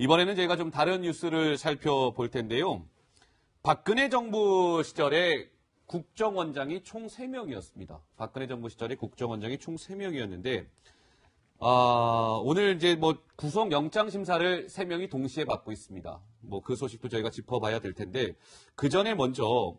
이번에는 저희가 좀 다른 뉴스를 살펴볼 텐데요. 박근혜 정부 시절에 국정원장이 총 3명이었습니다. 박근혜 정부 시절에 국정원장이 총 3명이었는데, 오늘 이제 구속 영장 심사를 3명이 동시에 받고 있습니다. 그 소식도 저희가 짚어봐야 될 텐데, 그 전에 먼저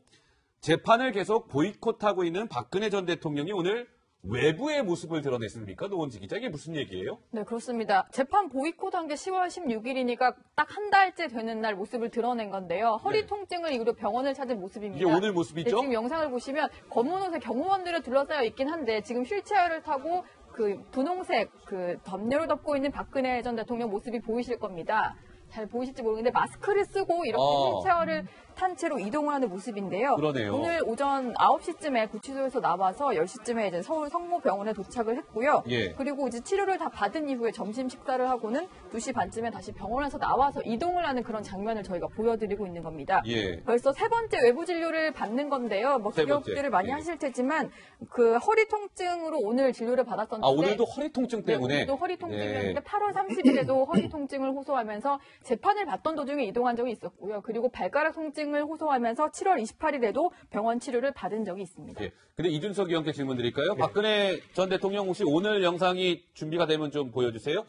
재판을 계속 보이콧하고 있는 박근혜 전 대통령이 오늘 외부의 모습을 드러냈습니까? 노원지 기자, 이게 무슨 얘기예요? 네, 그렇습니다. 재판 보이콧한 게 10월 16일이니까 딱 한 달째 되는 날 모습을 드러낸 건데요. 허리 통증을 이유로 병원을 찾은 모습입니다. 이게 오늘 모습이죠? 네, 지금 영상을 보시면 검은 옷에 경호원들을 둘러싸여 있긴 한데 지금 휠체어를 타고 그 분홍색 그 덮개로 덮고 있는 박근혜 전 대통령 모습이 보이실 겁니다. 잘 보이실지 모르겠는데 마스크를 쓰고 이렇게 휠체어를 탄 채로 이동을 하는 모습인데요. 그러네요. 오늘 오전 9시쯤에 구치소에서 나와서 10시쯤에 이제 서울 성모병원에 도착을 했고요. 예. 그리고 이제 치료를 다 받은 이후에 점심 식사를 하고는 2시 반쯤에 다시 병원에서 나와서 이동을 하는 그런 장면을 저희가 보여드리고 있는 겁니다. 예. 벌써 3번째 외부 진료를 받는 건데요. 기억들을 많이 하실 테지만 그 허리 통증으로 오늘 진료를 받았었는데 오늘도 허리 통증 때문에? 네, 오늘도 허리 통증이었는데 8월 30일에도 허리 통증을 호소하면서 재판을 받던 도중에 이동한 적이 있었고요. 그리고 발가락 통증을 호소하면서 7월 28일에도 병원 치료를 받은 적이 있습니다. 예. 근데 이준석 의원께 질문 드릴까요? 네. 박근혜 전 대통령 혹시 오늘 영상이 준비가 되면 좀 보여주세요.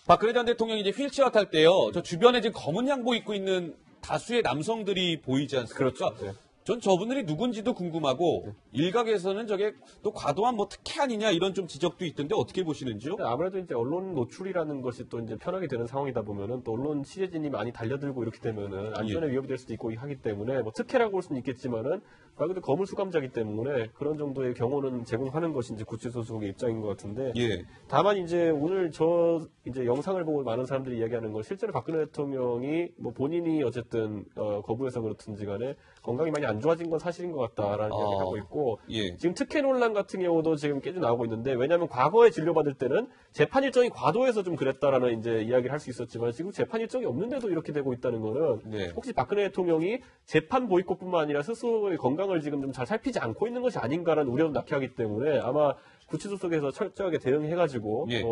박근혜 전 대통령이 이제 휠체어 탈 때요. 저 주변에 지금 검은 양복 입고 있는 다수의 남성들이 보이지 않습니까? 그렇죠. 네. 전 저분들이 누군지도 궁금하고 일각에서는 저게 또 과도한 특혜 아니냐 이런 좀 지적도 있던데 어떻게 보시는지요? 아무래도 이제 언론 노출이라는 것이 또 이제 편하게 되는 상황이다 보면은 또 언론 취재진이 많이 달려들고 이렇게 되면은 안전에 위협이 될 수도 있고 하기 때문에 특혜라고 볼 수는 있겠지만은 말 그대로 거물 수감자이기 때문에 그런 정도의 경호는 제공하는 것이 이제 구치소 소속의 입장인 것 같은데. 예. 다만 이제 오늘 이제 영상을 보고 많은 사람들이 이야기하는 건 실제로 박근혜 대통령이 본인이 어쨌든 거부해서 그렇든지 간에 건강이 많이 안 좋아진 건 사실인 것 같다라는 이야기를 하고 있고 예. 지금 특혜 논란 같은 경우도 지금 계속 나오고 있는데 왜냐하면 과거에 진료받을 때는 재판 일정이 과도해서 좀 그랬다라는 이제 이야기를 할 수 있었지만 지금 재판 일정이 없는데도 이렇게 되고 있다는 거는 네. 혹시 박근혜 대통령이 재판 보이콧뿐만 아니라 스스로의 건강을 지금 좀 잘 살피지 않고 있는 것이 아닌가라는 우려도 낳게 하기 때문에 아마 구치소 속에서 철저하게 대응해가지고 예.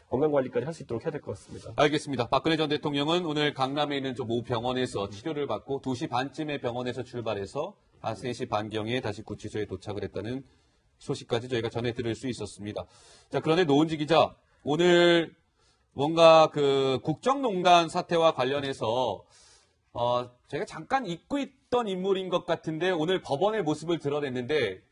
건강관리까지 할 수 있도록 해야 될 것 같습니다. 알겠습니다. 박근혜 전 대통령은 오늘 강남에 있는 모 병원에서 치료를 받고 2시 반쯤에 병원에서 출발해서 한 3시 반경에 다시 구치소에 도착을 했다는 소식까지 저희가 전해드릴 수 있었습니다. 자, 그런데 노은지 기자, 오늘 뭔가 그 국정농단 사태와 관련해서 제가 잠깐 잊고 있던 인물인 것 같은데 오늘 법원의 모습을 드러냈는데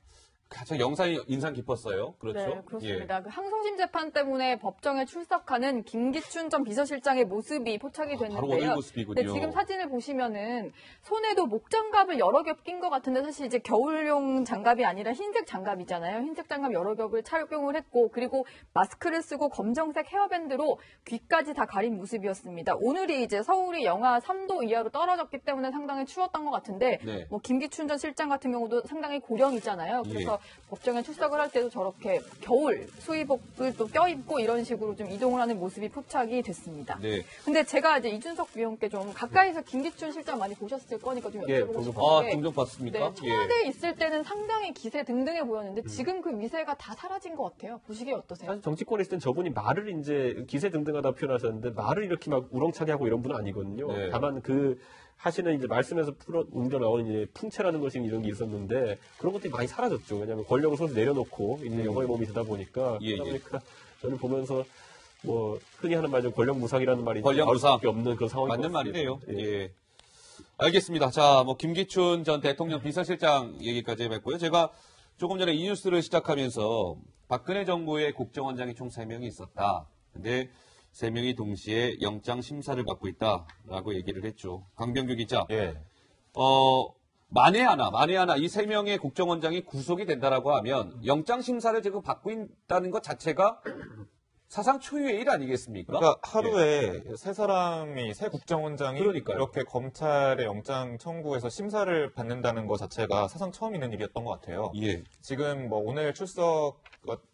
저 영상이 인상 깊었어요. 그렇죠? 네, 그렇습니다. 예. 그 항소심 재판 때문에 법정에 출석하는 김기춘 전 비서실장의 모습이 포착이 됐는데요. 바로 오늘 모습이군요. 네, 지금 사진을 보시면은 손에도 목장갑을 여러 겹 낀 것 같은데 사실 이제 겨울용 장갑이 아니라 흰색 장갑이잖아요. 흰색 장갑 여러 겹을 착용을 했고 그리고 마스크를 쓰고 검정색 헤어밴드로 귀까지 다 가린 모습이었습니다. 오늘이 이제 서울이 영하 3도 이하로 떨어졌기 때문에 상당히 추웠던 것 같은데 네. 김기춘 전 실장 같은 경우도 상당히 고령이잖아요. 그래서 예. 법정에 출석을 할 때도 저렇게 겨울 수의복을 또 껴입고 이런 식으로 좀 이동을 하는 모습이 포착이 됐습니다. 네. 근데 제가 이제 이준석 위원께 좀 가까이서 김기춘 실장 많이 보셨을 거니까 좀 예, 여쭤보고 싶은데. 종종 봤습니까? 네, 청와대에 있을 때는 상당히 기세 등등해 보였는데 지금 그 미세가 다 사라진 것 같아요. 보시기에 어떠세요? 사실 정치권에 있을 땐 저분이 말을 이제 기세 등등하다 표현하셨는데 말을 이렇게 막 우렁차게 하고 이런 분은 아니거든요. 네. 다만 하시는 이제 말씀에서 옮겨 나오는 이제 풍채라는 것이 이런 게 있었는데 그런 것들이 많이 사라졌죠. 왜냐하면 권력을 손에서 내려놓고 이제 영어의 몸이 되다 보니까 그러다 보니까 저는 보면서 흔히 하는 말좀 권력무상이라는 말이 나올 수밖에 없는 그런 상황이 맞는 말이네요. 예. 알겠습니다. 자, 김기춘 전 대통령 비서실장 얘기까지 해봤고요. 제가 조금 전에 이 뉴스를 시작하면서 박근혜 정부의 국정원장이 총 3명이 있었다. 근데 3명이 동시에 영장 심사를 받고 있다라고 얘기를 했죠. 강병규 기자. 예. 만에 하나 이 3명의 국정원장이 구속이 된다라고 하면 영장 심사를 지금 받고 있다는 것 자체가 사상 초유의 일 아니겠습니까? 그러니까 하루에 새 국정원장이 그러니까요. 이렇게 검찰의 영장 청구에서 심사를 받는다는 것 자체가 사상 처음 있는 일이었던 것 같아요. 예. 지금 오늘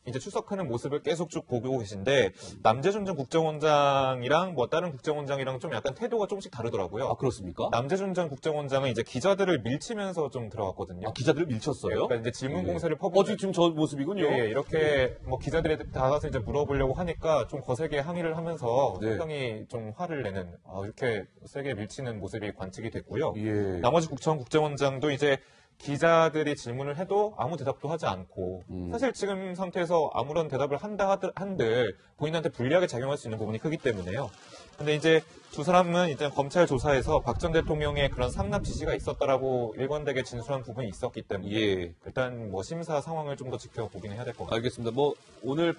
이제 출석하는 모습을 계속 쭉 보고 계신데 남재준 전 국정원장이랑 다른 국정원장이랑 좀 약간 태도가 조금씩 다르더라고요. 아, 그렇습니까? 남재준 전 국정원장은 이제 기자들을 밀치면서 좀 들어갔거든요. 아, 기자들을 밀쳤어요? 그러니까 이제 질문 공세를 퍼붓는 지금 저 모습이군요. 예, 이렇게 기자들이 다가가서 이제 물어보려고 하니까 좀 거세게 항의를 하면서 네. 상당히 좀 화를 내는 이렇게 세게 밀치는 모습이 관측이 됐고요. 예. 나머지 국정원장도 이제 기자들이 질문을 해도 아무 대답도 하지 않고 사실 지금 상태에서 아무런 대답을 한들 본인한테 불리하게 작용할 수 있는 부분이 크기 때문에요. 근데 이제 두 사람은 일단 검찰 조사에서 박 전 대통령의 그런 상납 지시가 있었다라고 일관되게 진술한 부분이 있었기 때문에 예. 일단 뭐 심사 상황을 좀 더 지켜보기는 해야 될 것 같아요. 알겠습니다. 뭐 오늘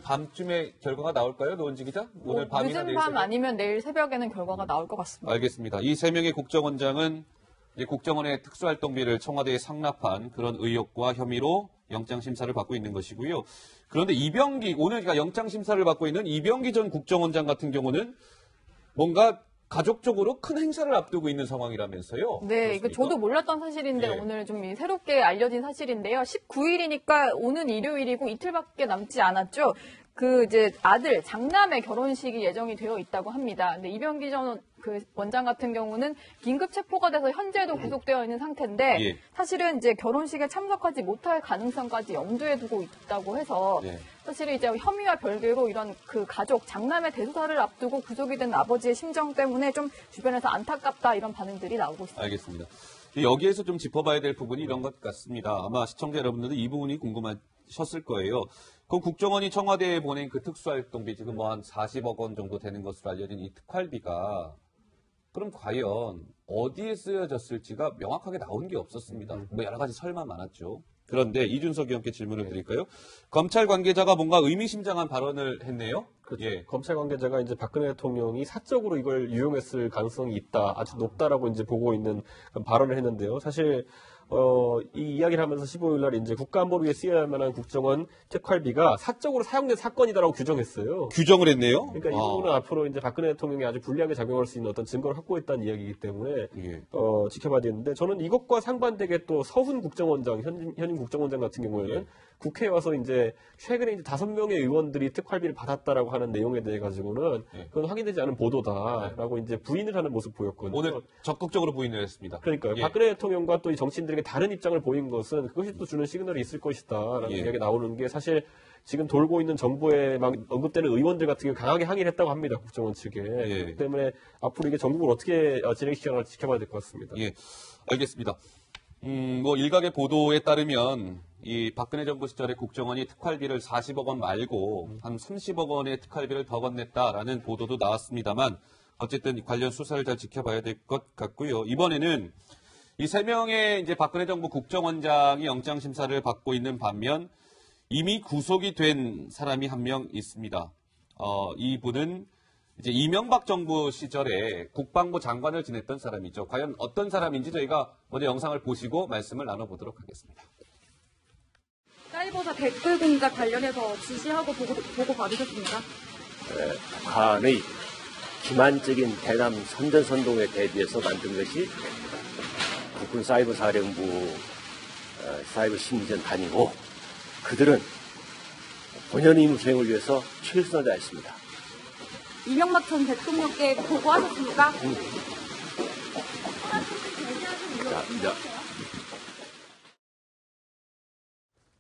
밤쯤에 결과가 나올까요, 노은지 기자? 오늘 밤이나 늦은 내일 밤 새벽? 아니면 내일 새벽에는 결과가 나올 것 같습니다. 알겠습니다. 이 세 명의 국정원장은 이제 국정원의 특수활동비를 청와대에 상납한 그런 의혹과 혐의로 영장심사를 받고 있는 것이고요. 그런데 오늘 영장심사를 받고 있는 이병기 전 국정원장 같은 경우는 뭔가 가족적으로 큰 행사를 앞두고 있는 상황이라면서요. 네, 이거 저도 몰랐던 사실인데 예. 오늘 좀 새롭게 알려진 사실인데요. 19일이니까 오는 일요일이고 이틀밖에 남지 않았죠. 이제 아들, 장남의 결혼식이 예정이 되어 있다고 합니다. 근데 이병기 전 원장 같은 경우는 긴급 체포가 돼서 현재도 구속되어 있는 상태인데 예. 사실은 이제 결혼식에 참석하지 못할 가능성까지 염두에 두고 있다고 해서 네. 사실은 이제 혐의와 별개로 이런 가족, 장남의 대소사를 앞두고 구속이 된 아버지의 심정 때문에 좀 주변에서 안타깝다 이런 반응들이 나오고 있습니다. 알겠습니다. 여기에서 좀 짚어봐야 될 부분이 이런 것 같습니다. 아마 시청자 여러분들도 이 부분이 궁금하셨을 거예요. 그럼 국정원이 청와대에 보낸 그 특수활동비 지금 뭐 한 40억 원 정도 되는 것으로 알려진 이 특활비가 그럼 과연 어디에 쓰여졌을지가 명확하게 나온 게 없었습니다. 뭐 여러 가지 설만 많았죠. 그런데 이준석 의원께 질문을 드릴까요? 검찰 관계자가 뭔가 의미심장한 발언을 했네요. 그렇죠. 예. 검찰 관계자가 이제 박근혜 대통령이 사적으로 이걸 유용했을 가능성이 있다, 아주 높다라고 이제 보고 있는 발언을 했는데요. 사실 이 이야기를 하면서 15일 날 이제 국가안보를 위해 쓰여야 만한 국정원 특활비가 사적으로 사용된 사건이다라고 규정했어요. 규정을 했네요. 그러니까 이 부분은 앞으로 이제 박근혜 대통령이 아주 불리하게 작용할 수 있는 어떤 증거를 갖고 있다는 이야기이기 때문에 예. 지켜봐야 되는데 저는 이것과 상반되게 또 서훈 국정원장, 현임 국정원장 같은 경우에는 예. 국회에 와서 이제 최근에 이제 5명의 의원들이 특활비를 받았다라고 하는 내용에 대해 가지고는 그건 확인되지 않은 보도다라고 이제 부인을 하는 모습 보였거든요. 오늘 적극적으로 부인을 했습니다. 그러니까요. 예. 박근혜 대통령과 또 이 정치인들에게 다른 입장을 보인 것은 그것이 또 주는 시그널이 있을 것이다라는 예. 이야기가 나오는 게 사실 지금 돌고 있는 정부에 막 언급되는 의원들 같은 경우 강하게 항의를 했다고 합니다. 국정원 측에. 예. 그렇기 때문에 앞으로 이게 전국을 어떻게 진행시켜나갈지 지켜봐야 될 것 같습니다. 예, 알겠습니다. 뭐 일각의 보도에 따르면 이 박근혜 정부 시절에 국정원이 특활비를 40억 원 말고 한 30억 원의 특활비를 더 건넸다라는 보도도 나왔습니다만 어쨌든 관련 수사를 잘 지켜봐야 될 것 같고요. 이번에는 이 세 명의 이제 박근혜 정부 국정원장이 영장 심사를 받고 있는 반면 이미 구속이 된 사람이 한 명 있습니다. 이분은 이제 이명박 정부 시절에 국방부 장관을 지냈던 사람이죠. 과연 어떤 사람인지 저희가 먼저 영상을 보시고 말씀을 나눠보도록 하겠습니다. 사이버사 댓글 공작 관련해서 지시하고 보고 받으셨습니까? 북한의 기만적인 대남 선전선동에 대비해서 만든 것이 국군 사이버 사령부 사이버 심리전 단이고 그들은 본연 임무 수행을 위해서 최선을 다했습니다. 이명박 전 대통령께 보고하셨습니까?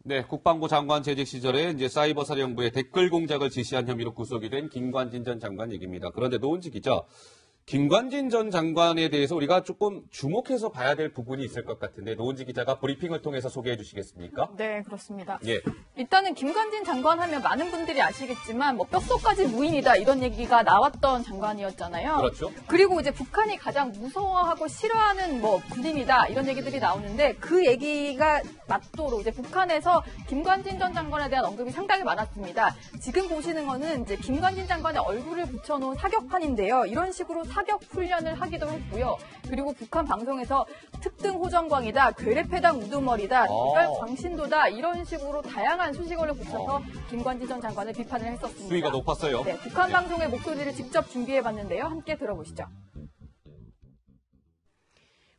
네, 국방부 장관 재직 시절에 이제 사이버 사령부의 댓글 공작을 지시한 혐의로 구속이 된 김관진 전 장관 얘기입니다. 그런데 노은지 기자, 김관진 전 장관에 대해서 우리가 조금 주목해서 봐야 될 부분이 있을 것 같은데 노은지 기자가 브리핑을 통해서 소개해 주시겠습니까? 네, 그렇습니다. 예. 일단은 김관진 장관 하면 많은 분들이 아시겠지만 뭐 뼛속까지 무인이다 이런 얘기가 나왔던 장관이었잖아요. 그렇죠. 그리고 이제 북한이 가장 무서워하고 싫어하는 뭐 군인이다 이런 얘기들이 나오는데 그 얘기가 맞도록 이제 북한에서 김관진 전 장관에 대한 언급이 상당히 많았습니다. 지금 보시는 거는 이제 김관진 장관의 얼굴을 붙여놓은 사격판인데요. 이런 식으로 사격 훈련을 하기도 했고요. 그리고 북한 방송에서 특등 호정광이다, 괴뢰패당 우두머리다, 이별 광신도다 이런 식으로 다양한 수식어를 붙여서 김관진 전 장관을 비판을 했었습니다. 수위가 높았어요. 네, 북한 방송의 목소리를 직접 준비해봤는데요. 함께 들어보시죠.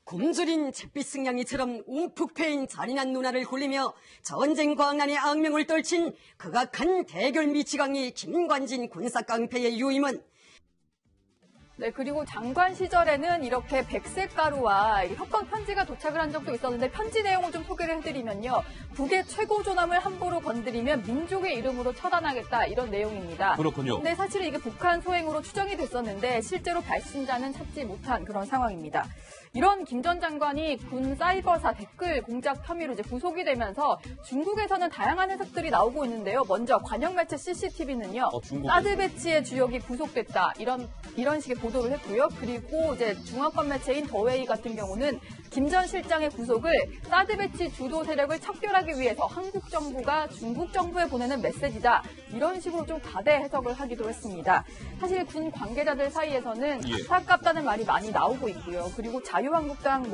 굶주린 잿빛 승냥이처럼 움푹 패인 잔인한 누나를 굴리며 전쟁 광란의 악명을 떨친 극악한 대결 미치광이 김관진 군사깡패의 유임은 네, 그리고 장관 시절에는 이렇게 백색 가루와 협박 편지가 도착을 한 적도 있었는데 편지 내용을 좀 소개를 해드리면요. 북의 최고 존엄을 함부로 건드리면 민족의 이름으로 처단하겠다 이런 내용입니다. 그렇군요. 근데 사실은 이게 북한 소행으로 추정이 됐었는데 실제로 발신자는 찾지 못한 그런 상황입니다. 이런 김 전 장관이 군 사이버사 댓글 공작 혐의로 이제 구속이 되면서 중국에서는 다양한 해석들이 나오고 있는데요. 먼저 관영 매체 CCTV는요. 사드 배치의 주역이 구속됐다 이런 식의 보도를 했고요. 그리고 이제 중화권 매체인 더웨이 같은 경우는 김 전 실장의 구속을 사드 배치 주도 세력을 척결하기 위해서 한국 정부가 중국 정부에 보내는 메시지다. 이런 식으로 좀 다대 해석을 하기도 했습니다. 사실 군 관계자들 사이에서는 안타깝다는 말이 많이 나오고 있고요. 그리고 자유한국당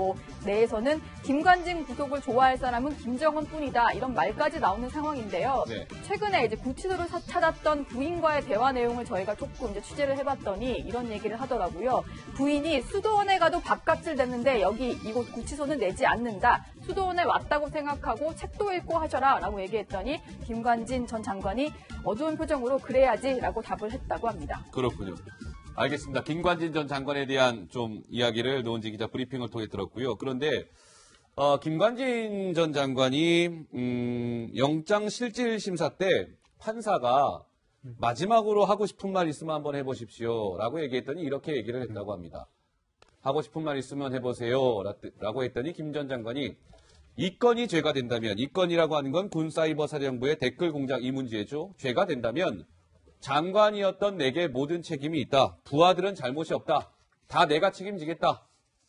내에서는 김관진 구속을 좋아할 사람은 김정은 뿐이다. 이런 말까지 나오는 상황인데요. 네. 최근에 이제 구치소를 찾았던 부인과의 대화 내용을 저희가 조금 이제 취재를 해봤더니 이런 얘기를 하더라고요. 부인이 수도원에 가도 밥값을 냈는데 이곳 구치소는 내지 않는다. 수도원에 왔다고 생각하고 책도 읽고 하셔라 라고 얘기했더니 김관진 전 장관이 어두운 표정으로 그래야지 라고 답을 했다고 합니다. 그렇군요. 알겠습니다. 김관진 전 장관에 대한 좀 이야기를 노은지 기자 브리핑을 통해 들었고요. 그런데 김관진 전 장관이 영장 실질 심사 때 판사가 마지막으로 하고 싶은 말 있으면 한번 해보십시오 라고 얘기했더니 이렇게 얘기를 했다고 합니다. 하고 싶은 말 있으면 해보세요 라고 했더니 김 전 장관이 이 건이 죄가 된다면, 이 건이라고 하는 건 군사이버사령부의 댓글 공작 이 문제죠. 죄가 된다면 장관이었던 내게 모든 책임이 있다. 부하들은 잘못이 없다. 다 내가 책임지겠다.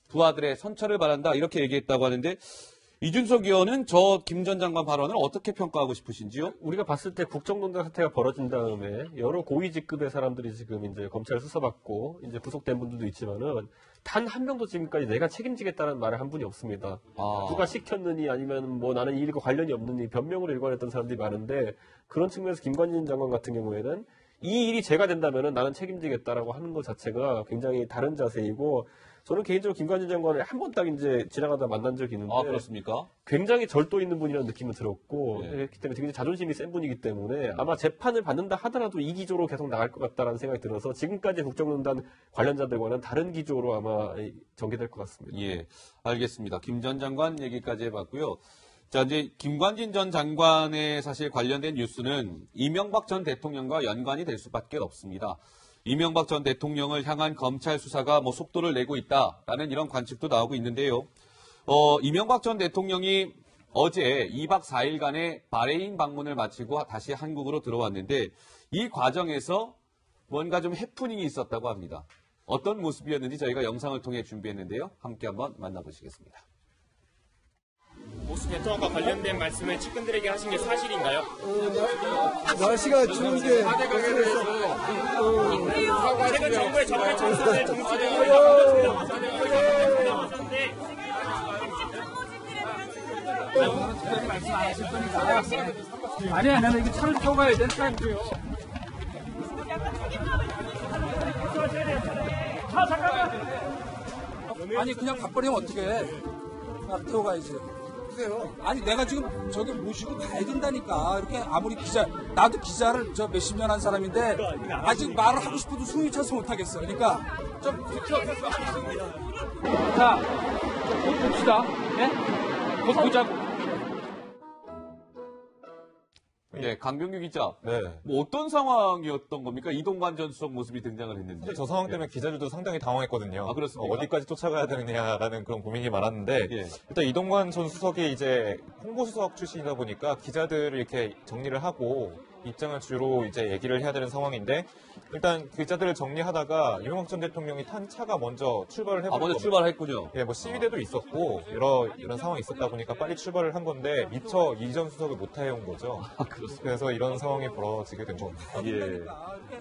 부하들의 선처를 바란다. 이렇게 얘기했다고 하는데 이준석 의원은 저 김 전 장관 발언을 어떻게 평가하고 싶으신지요? 우리가 봤을 때 국정농단 사태가 벌어진 다음에 여러 고위 직급의 사람들이 지금 이제 검찰 수사받고 이제 구속된 분들도 있지만은 단 한 명도 지금까지 내가 책임지겠다는 말을 한 분이 없습니다. 누가 시켰느니 아니면 나는 이 일과 관련이 없느니 변명으로 일관했던 사람들이 많은데 그런 측면에서 김관진 장관 같은 경우에는 이 일이 죄가 된다면은 나는 책임지겠다라고 하는 것 자체가 굉장히 다른 자세이고 저는 개인적으로 김관진 장관을 한 번 딱 이제 지나가다 만난 적이 있는데 그렇습니까? 굉장히 절도 있는 분이라는 느낌을 들었고 네. 그렇기 때문에 굉장히 자존심이 센 분이기 때문에 아마 재판을 받는다 하더라도 이 기조로 계속 나갈 것 같다라는 생각이 들어서 지금까지 국정농단 관련자들과는 다른 기조로 아마 전개될 것 같습니다. 예, 알겠습니다. 김 전 장관 얘기까지 해봤고요. 자, 이제 김관진 전 장관에 사실 관련된 뉴스는 이명박 전 대통령과 연관이 될 수밖에 없습니다. 이명박 전 대통령을 향한 검찰 수사가 속도를 내고 있다라는 이런 관측도 나오고 있는데요. 이명박 전 대통령이 어제 2박 4일간의 바레인 방문을 마치고 다시 한국으로 들어왔는데 이 과정에서 뭔가 좀 해프닝이 있었다고 합니다. 어떤 모습이었는지 저희가 영상을 통해 준비했는데요. 함께 한번 만나보시겠습니다. 보수 대통령과 관련된 말씀을 측근들에게 하신 게 사실인가요? 날씨가 추운데 최근 정부의 정책 정책을 말씀 안 하실 거니까 아니야 나는 이게 차를 타고 가야 돼 타임도요. 아니 그냥 가버리면 어떡해. 태워 가야지. 아니 내가 지금 저기 모시고 가야 된다니까. 이렇게 아무리 나도 기자를 몇십 년 한 사람인데 아직 말을 하고 싶어도 숨이 차서 못하겠어. 그러니까 좀 자, 곧 봅시다. 네? 곧 보자고. 네, 강병규 기자. 네. 어떤 상황이었던 겁니까? 이동관 전 수석 모습이 등장을 했는데. 사실 저 상황 때문에 기자들도 상당히 당황했거든요. 그렇습니까? 어디까지 쫓아가야 되느냐라는 그런 고민이 많았는데 예. 일단 이동관 전 수석이 이제 홍보수석 출신이다 보니까 기자들을 이렇게 정리를 하고 입장을 주로 이제 얘기를 해야 되는 상황인데 일단 기자들을 정리하다가 이명박 전 대통령이 탄 차가 먼저 출발을 해버린 먼저 출발했군요. 예, 시위대도 있었고 이런 상황이 있었다 보니까 빨리 출발을 한 건데 미처 이전 수석을 못 해온 거죠. 그래서 이런 상황이 벌어지게 된 겁니다. 예,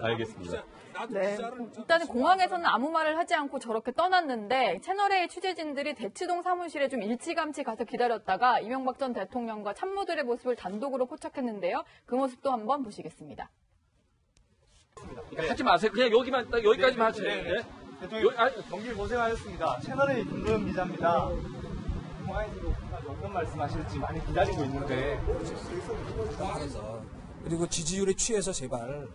알겠습니다. 네, 일단은 공항에서는 아무 말을 하지 않고 저렇게 떠났는데 채널A 취재진들이 대치동 사무실에 좀 일찌감치 가서 기다렸다가 이명박 전 대통령과 참모들의 모습을 단독으로 포착했는데요. 그 모습도 한번 보시겠습니다. 하지 마세요. 그냥 여기까지만 하세요. 네. 경길 고생하셨습니다. 채널A 김도현 기자입니다. 공항에서 어떤 말씀하실지 많이 기다리고 있는데 그리고 지지율에 취해서 제발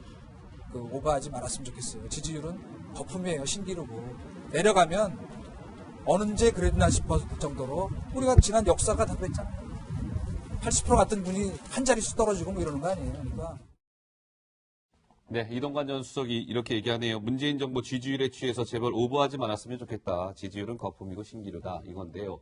오버하지 말았으면 좋겠어요. 지지율은 거품이에요. 신기루고. 내려가면 언제 그랬나 싶을 정도로 우리가 지난 역사가 다 그랬잖아요. 80% 같은 분이 한 자릿수 떨어지고 뭐 이러는 거 아니에요. 그러니까. 네, 이동관 전 수석이 이렇게 얘기하네요. 문재인 정부 지지율에 취해서 제발 오버하지 말았으면 좋겠다. 지지율은 거품이고 신기루다. 이건데요.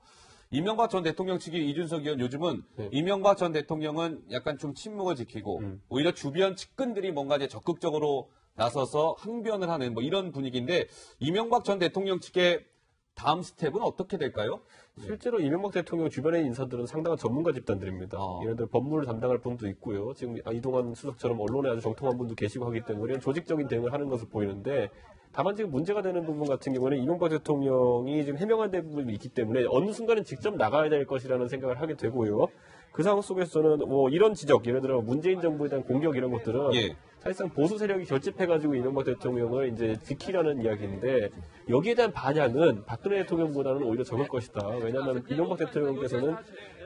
이명박 전 대통령 측이 이준석 의원 요즘은 이명박 전 대통령은 약간 좀 침묵을 지키고 오히려 주변 측근들이 뭔가 이제 적극적으로 나서서 항변을 하는 뭐 이런 분위기인데 이명박 전 대통령 측의 다음 스텝은 어떻게 될까요? 실제로 이명박 대통령 주변의 인사들은 상당한 전문가 집단들입니다. 예를 들어 법무를 담당할 분도 있고요. 지금 이동관 수석처럼 언론에 아주 정통한 분도 계시고 하기 때문에 이런 조직적인 대응을 하는 것을 보이는데 다만 지금 문제가 되는 부분 같은 경우는 이명박 대통령이 지금 해명한 부분이 있기 때문에 어느 순간은 직접 나가야 될 것이라는 생각을 하게 되고요. 그 상황 속에서는 뭐 이런 지적, 예를 들어 문재인 정부에 대한 공격 이런 것들은 사실상 보수 세력이 결집해가지고 이명박 대통령을 이제 지키려는 이야기인데 여기에 대한 반향은 박근혜 대통령보다는 오히려 적을 것이다. 왜냐하면 이명박 대통령께서는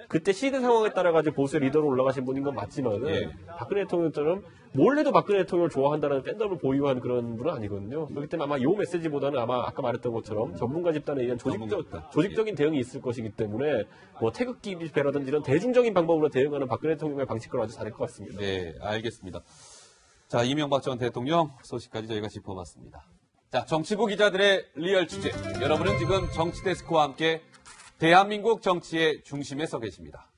그때 시대 상황에 따라 가지고 보수의 리더로 올라가신 분인 건 맞지만은 박근혜 대통령처럼 뭘 해도 박근혜 대통령을 좋아한다는 팬덤을 보유한 그런 분은 아니거든요. 그렇기 때문에 아마 이 메시지보다는 아마 아까 말했던 것처럼 전문가 집단에 의한 조직적인 대응이 있을 것이기 때문에 뭐 태극기 집회라든지 이런 대중적인 방법으로 대응하는 박근혜 대통령의 방식으로 아주 잘할 것 같습니다. 네, 알겠습니다. 자, 이명박 전 대통령 소식까지 저희가 짚어봤습니다. 자, 정치부 기자들의 리얼 취재. 여러분은 지금 정치데스크와 함께 대한민국 정치의 중심에 서 계십니다.